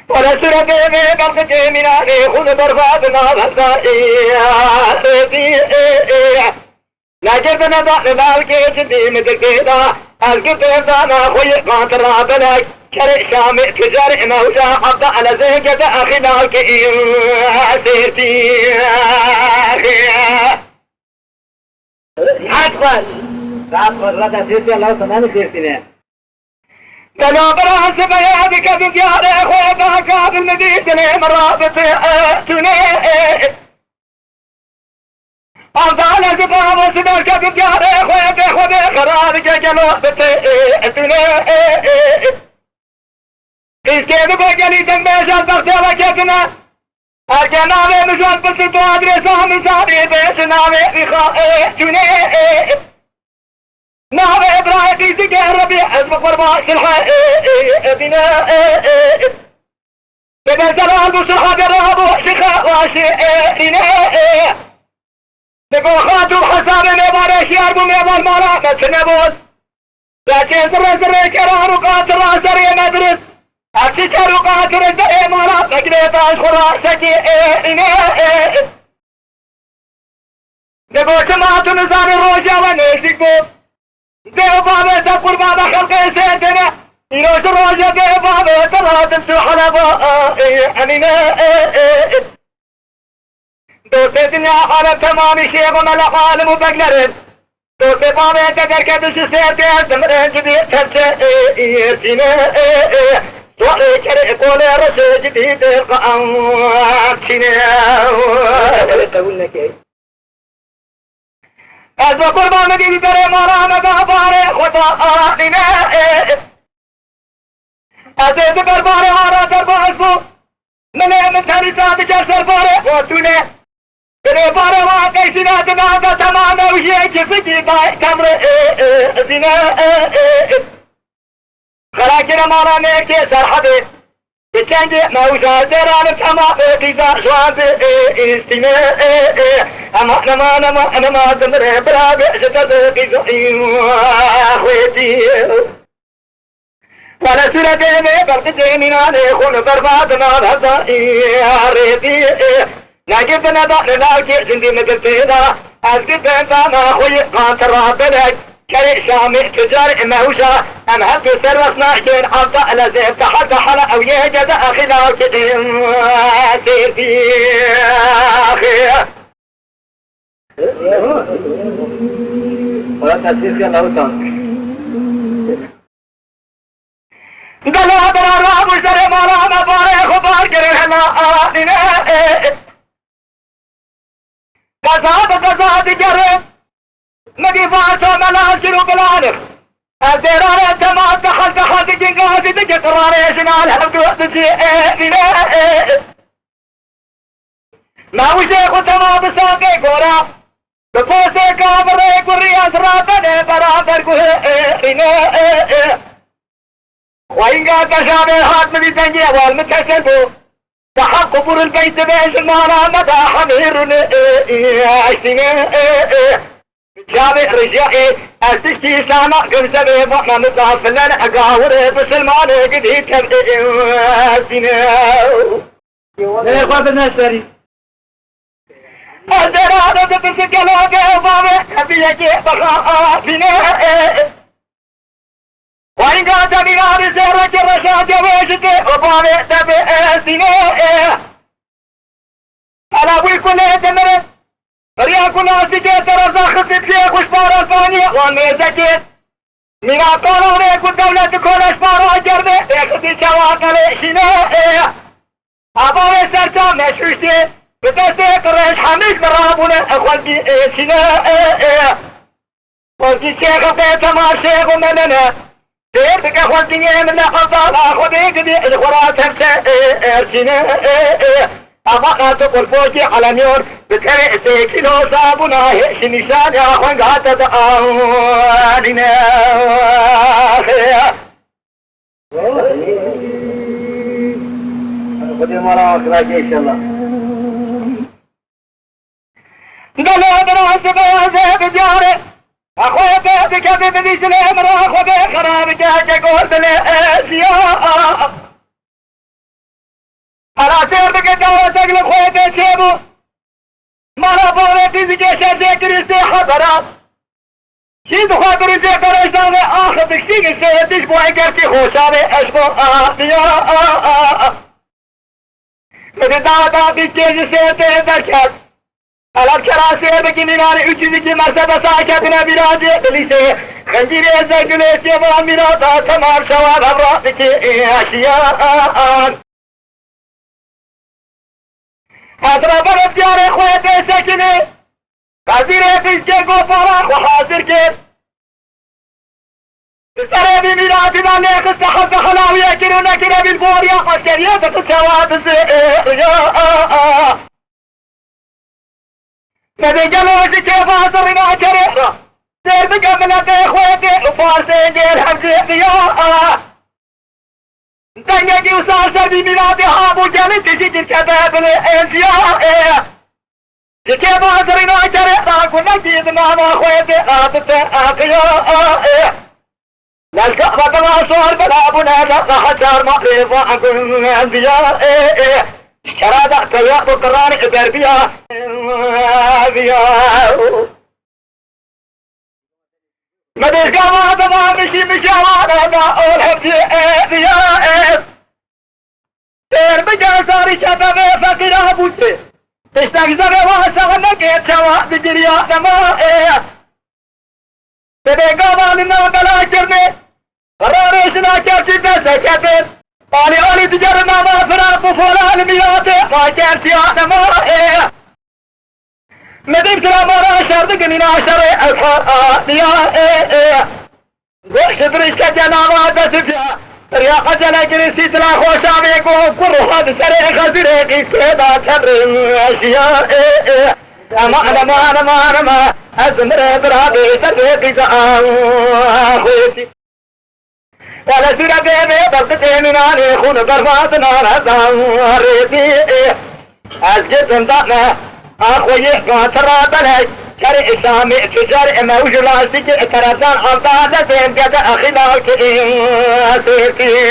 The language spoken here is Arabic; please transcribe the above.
ولا سرب بلق جمينا خذ برفاد ما لا جبنا لا الكيس دي مدكيدا الكتاب دانا خوي قاتل رابلك شرع شامع تجارع موجا عبد على زيجة أخي لك سيرتي حتفل رضا سيرتي الله سنان سيرتي دلو براس بيادك بجارة خوضا كاب المدينة مرابط تنين أفضل زباب وسبرك بجارة خوضا خراب جلو تنين إسكيد بجلي دنبيش البغت وجدنا الجناب مجال بسطو أدرسا مساري بيش ناوي بخائي تنين ناوي إبراهيم سكر ربيع حزب قرباء سلحة بنا بنزل المسلحة برهب وشخاء وشئرنا نقول خاتو حساب مبارا شيار مبار مالا متنبوز لكن زر كرار قاتل راسري مدرس أكتر قاتل الدئي مالا مجلت أشخر سكيرنا نقول سمعت نظام الروجة ونسيكو ديو بابا تقول بابا خلقي سيدنا يروش الروجة ديو بابا ترى تمسو حلبا أمينا دوستي دنيا حالة تمامي شيخ وملح عالم بقلرين دوستي بابا تقر كدوش سيدنا دمرين جديد تمسي يرسينا سوالي كري قولي رسي جديد القام تينا از قربان دیدی در مولانا باباره خدا آخینه از در باره مارا در بازو مله مثلی ساعت جسر باره خودتونه در باره واقعی سینات نازا تمام اوشیه کسی بای کمر زینه خلاکر مولا نیکی سرحده بچنگ موزا دران تمام قیزا شواد استینه أنا دمره برابع جدد قيزعين خويتي ولا سورة ديني برد جينينا ليخون بربادنا الهزائي ريتي ناجبنا دعنا لاكي سندي مدلتينا أزقبنا دانا خوي قاتل رابلك شرع شامع تجارع موشا أم هدو سروسنا جين عبد على زيب تحت حلا أو يهجد أخي لاكي سيرتي أخي ولا تأثير كان له تانك دلوا برا مشتري مولانا باري خبار كره لا آلنا قزاد جره نبي فاسو ملاسل بلانخ الديران تمام دخل جنقاز تجي قراري شنال هبدو تسيئنا ما وشيخ تمام ساقي قرا بفوسي كابري قري أسرابني برابر قهرنا وإن قاد تشابهات من الدنيا والمتسلبو تحق قبور البيت بيش المانا مدى حميرنا عشتنا جامع رجائي أستشتي سامع قمزة بمحنا مضاف لنا أقاور بسلمان قدي تبقينا ايه خواب الناس فريد الزرادة تبسك الواقع وضامع كبيرك بخافنا وإن قاد من عرسة الرشاد ويشته وضامع تبقينا ألا ويكون يتمرد رياكل أسجي ترزا خصب شيخ وشبار الفانية والميزكي من أطالة ونيكو الدولة كل أشبار أجرده يخذي شواقل شناء أبوي سرطة مشوشتي بتسي قرش حميد مرابونا أخوان بي شناء وانتي شيخ بيت ما شيخ ومننا دير بك أخوان دنيا من أخطال أخواني قدي الخرات همسا شناء أبقى تقول فوجي على نيور بتري سيكيلو صابونا هيش نشان يا أخوان قاتت آلنا خذي مرة أخراجي إن شاء الله دلو دراس بوزي بجاري أخوة بيتك ببني سلام أخوة بخرابك أجاقول بالأسياء أنا سير بك دورة تقل أخوة بيتشيبو مالا بورتي زكيشة زكري حضرات شيد خاطر زكري شاوي آخر بكسيك السيدش بوعي قرتي خوشاوي أشبو آخياء مدي دادا بكيش سيدي بركات ألم كراسي بكينيناني أجزيكي مرسبة ساكتنا براجي بليسي خنجيري زكليسي واميراتا تمام شواب أبراسكي أشياء أضرب الديار إخواتي ساكني قادري بيسكي قفارا وحاضر كيف السرابي ميلادي ماليك استحب خلاوية كنونا كنا بالبوريا وشرية تتسواد الزئر مدي جلوسي كيف أصرنا جريرا سير بقبلة إخواتي وفارسين دير حمزي ضياء دنگی وساسر بی میلاد هابو جلی تشکر کتاب الانسیاء یکی بازرین آجر راکو نجید ناما خوید آتت آقیاء للکا بطلا صور بلابنا لقا حجار مقرف وعنكم انبیاء شرادة تياب قران ابربياء مدير قوات ما مشي مشاوانا لا أولهم ذيائف تير بجا ساري شبابي فقيرا بوتي تشتغزر واسغنا كيت شواب بجريا نمائف مدير قوات لنا بلا جرني قراريشنا كيرتي بسا كتب آلي تجرنا ما فراق بفولا المياتي ما كيرتي نمائف مدير سلامانا شردقني ناشري الحرقاء يا قوش بريشة جنامات سفيا رياقة جنجري سيتلا خوشامي قوم كرو هاد سري خزريقي سيدا تبرن اشياء اما ازمر برابي سريقي زعام خوتي ولا سيرا بيبي بلقتي مناني خون برفاتنا رزام ريتي الجسم ضعنا أخوي قاترا بلج شرع سامي تجار موج لاستيك ترزان أرضا لزيم قد أخلاك سيكي